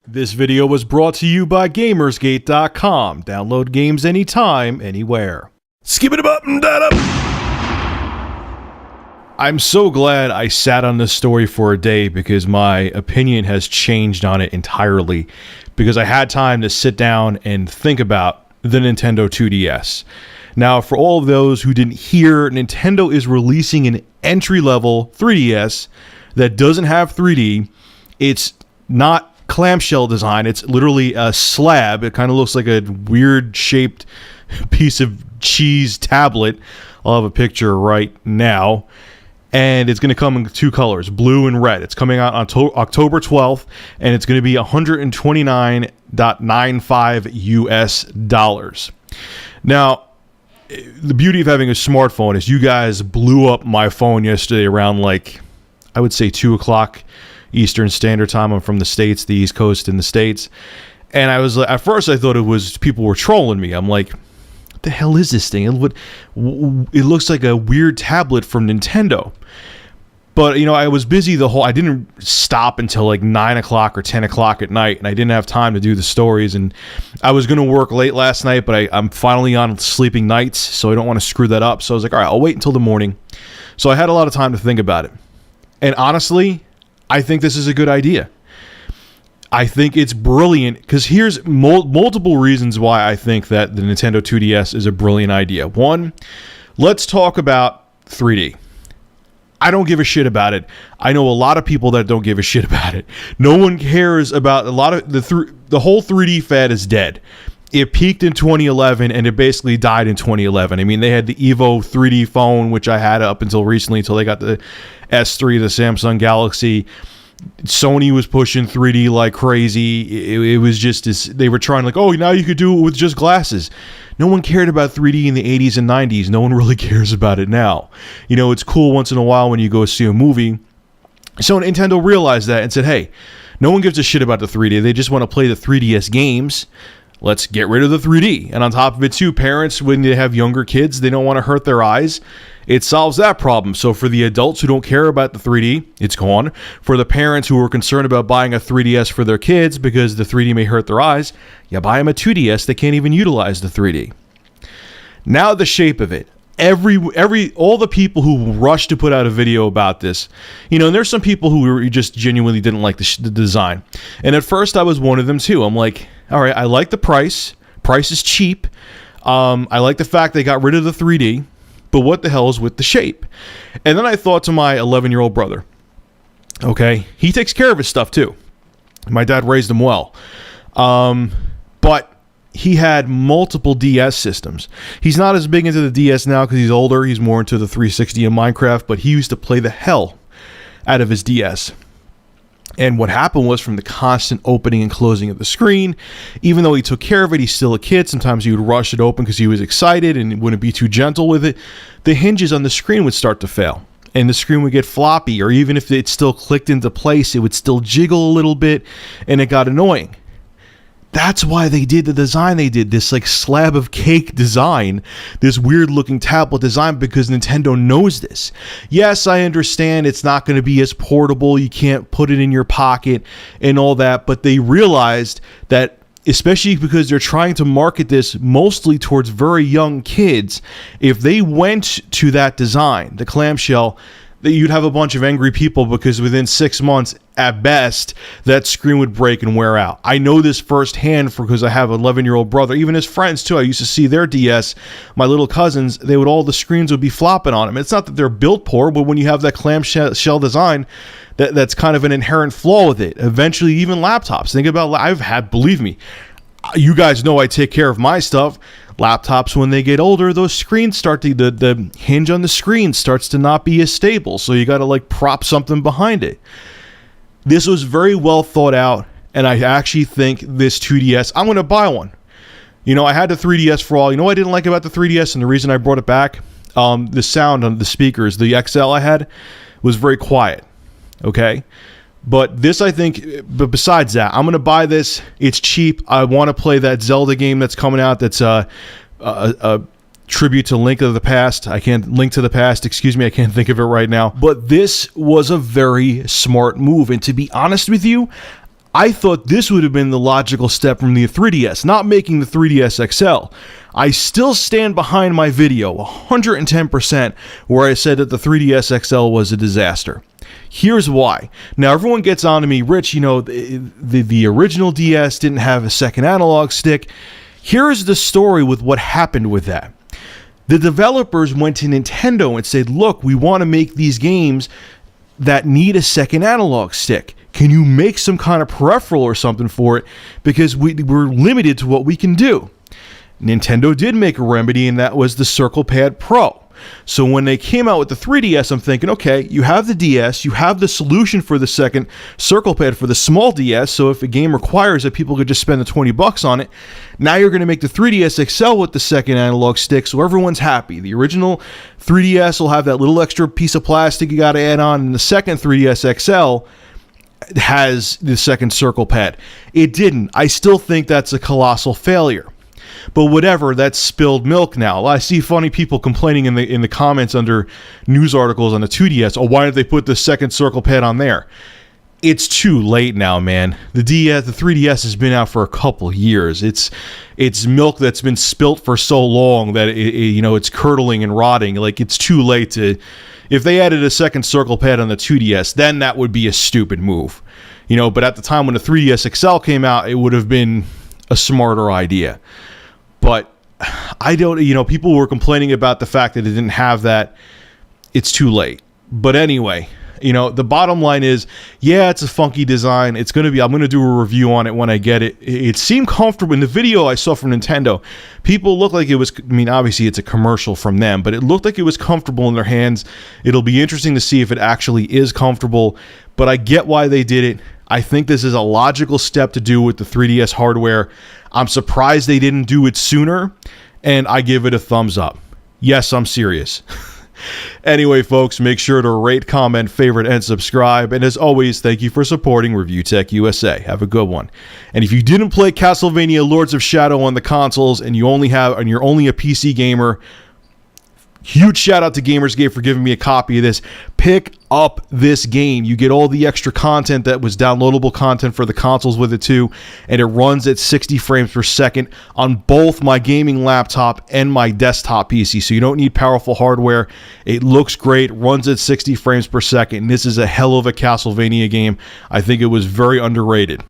This video was brought to you by GamersGate.com. Download games anytime, anywhere. Skip it up and that up. I'm so glad I sat on this story for a day because my opinion has changed on it entirely. Because I had time to sit down and think about the Nintendo 2DS. Now, for all of those who didn't hear, Nintendo is releasing an entry-level 3DS that doesn't have 3D. It's not clamshell design. It's literally a slab. It kind of looks like a weird shaped piece of cheese tablet. I'll have a picture right now. And it's going to come in two colors, blue and red. It's coming out on October 12th, and it's going to be $129.95 US dollars. Now, the beauty of having a smartphone is you guys blew up my phone yesterday around, like, I would say 2 o'clock Eastern Standard Time. I'm from the States, the East Coast in the States. And I was, at first I thought it was people were trolling me. I'm like, what the hell is this thing? It looks like a weird tablet from Nintendo. But, you know, I was busy I didn't stop until like 9 o'clock or 10 o'clock at night, and I didn't have time to do the stories. And I was going to work late last night, but I'm finally on sleeping nights, so I don't want to screw that up. So I was like, all right, I'll wait until the morning. So I had a lot of time to think about it. And honestly, I think this is a good idea. I think it's brilliant because here's multiple reasons why I think that the Nintendo 2DS is a brilliant idea. One, let's talk about 3D. I don't give a shit about it. I know a lot of people that don't give a shit about it. No one cares about a lot of the whole 3D fad is dead. It peaked in 2011 and it basically died in 2011. I mean, they had the Evo 3D phone, which I had up until recently, until they got the S3, the Samsung Galaxy. Sony was pushing 3D like crazy. It was just this, they were trying like, oh, now you could do it with just glasses. No one cared about 3D in the 80s and 90s. No one really cares about it now. You know, it's cool once in a while when you go see a movie. So Nintendo realized that and said, hey, no one gives a shit about the 3D. They just want to play the 3DS games. Let's get rid of the 3D. And on top of it too, parents, when they have younger kids, they don't want to hurt their eyes. It solves that problem. So for the adults who don't care about the 3D, it's gone. For the parents who are concerned about buying a 3DS for their kids because the 3D may hurt their eyes, you buy them a 2DS. They can't even utilize the 3D. Now the shape of it. All the people who rushed to put out a video about this, you know, and there's some people who just genuinely didn't like the design. And at first I was one of them too. I'm like, all right, I like the price. Price is cheap. I like the fact they got rid of the 3D, but what the hell is with the shape? And then I thought to my 11-year-old brother, okay, he takes care of his stuff too. My dad raised him well. But he had multiple DS systems. He's not as big into the DS now because he's older. He's more into the 360 and Minecraft, but he used to play the hell out of his DS. And what happened was, from the constant opening and closing of the screen, even though he took care of it, he's still a kid. Sometimes he would rush it open because he was excited and wouldn't be too gentle with it. The hinges on the screen would start to fail, and the screen would get floppy, or even if it still clicked into place, it would still jiggle a little bit, and it got annoying. That's why they did the design they did, this like slab of cake design, this weird looking tablet design, because Nintendo knows this. Yes, I understand it's not going to be as portable, you can't put it in your pocket and all that, but they realized that, especially because they're trying to market this mostly towards very young kids, if they went to that design, the clamshell, that you'd have a bunch of angry people because within 6 months, at best, that screen would break and wear out. I know this firsthand because I have an 11-year-old brother. Even his friends, too. I used to see their DS. My little cousins, all the screens would be flopping on them. It's not that they're built poor, but when you have that clamshell design, that's kind of an inherent flaw with it. Eventually, even laptops. Think about, believe me, you guys know I take care of my stuff. Laptops, when they get older, those screens start to, the hinge on the screen starts to not be as stable, so you got to like prop something behind it. This was very well thought out, and I actually think this 2DS, I'm going to buy one. You know, I had the 3DS for all. You know what I didn't like about the 3DS, and the reason I brought it back? The sound on the speakers, the XL I had, was very quiet. Okay? But this, I think, but besides that, I'm going to buy this. It's cheap. I want to play that Zelda game that's coming out that's a tribute to Link to the Past. I can't think of it right now. But this was a very smart move. And to be honest with you, I thought this would have been the logical step from the 3DS, not making the 3DS XL. I still stand behind my video 110% where I said that the 3DS XL was a disaster. Here's why. Now, everyone gets on to me, Rich, you know, the original DS didn't have a second analog stick. Here's the story with what happened with that. The developers went to Nintendo and said, look, we want to make these games that need a second analog stick. Can you make some kind of peripheral or something for it? Because we're limited to what we can do. Nintendo did make a remedy, and that was the Circle Pad Pro. So when they came out with the 3DS, I'm thinking, okay, you have the DS, you have the solution for the second Circle Pad for the small DS, so if a game requires it, people could just spend the $20 on it. Now you're going to make the 3DS XL with the second analog stick, so everyone's happy. The original 3DS will have that little extra piece of plastic you got to add on, and the second 3DS XL has the second Circle Pad. It didn't. I still think that's a colossal failure. But whatever, that's spilled milk now. I see funny people complaining in the comments under news articles on the 2DS, oh, why did they put the second Circle Pad on there? It's too late now, man. The 3DS has been out for a couple years. It's milk that's been spilt for so long that it's curdling and rotting. Like, it's too late to. If they added a second Circle Pad on the 2DS, then that would be a stupid move. But at the time when the 3DS XL came out, it would have been a smarter idea. But I don't, people were complaining about the fact that it didn't have that. It's too late. But anyway, the bottom line is, yeah, it's a funky design. I'm going to do a review on it when I get it. It seemed comfortable. In the video I saw from Nintendo, people looked like it was, obviously it's a commercial from them, but it looked like it was comfortable in their hands. It'll be interesting to see if it actually is comfortable, but I get why they did it. I think this is a logical step to do with the 3DS hardware. I'm surprised they didn't do it sooner, and I give it a thumbs up. Yes, I'm serious. Anyway, folks, make sure to rate, comment, favorite, and subscribe. And as always, thank you for supporting Review Tech USA. Have a good one. And if you didn't play Castlevania Lords of Shadow on the consoles and you're only a PC gamer, huge shout out to GamersGate for giving me a copy of this. Pick up this game. You get all the extra content that was downloadable content for the consoles with it too, and it runs at 60 frames per second on both my gaming laptop and my desktop PC, so you don't need powerful hardware. It looks great, runs at 60 frames per second, and this is a hell of a Castlevania game. I think it was very underrated.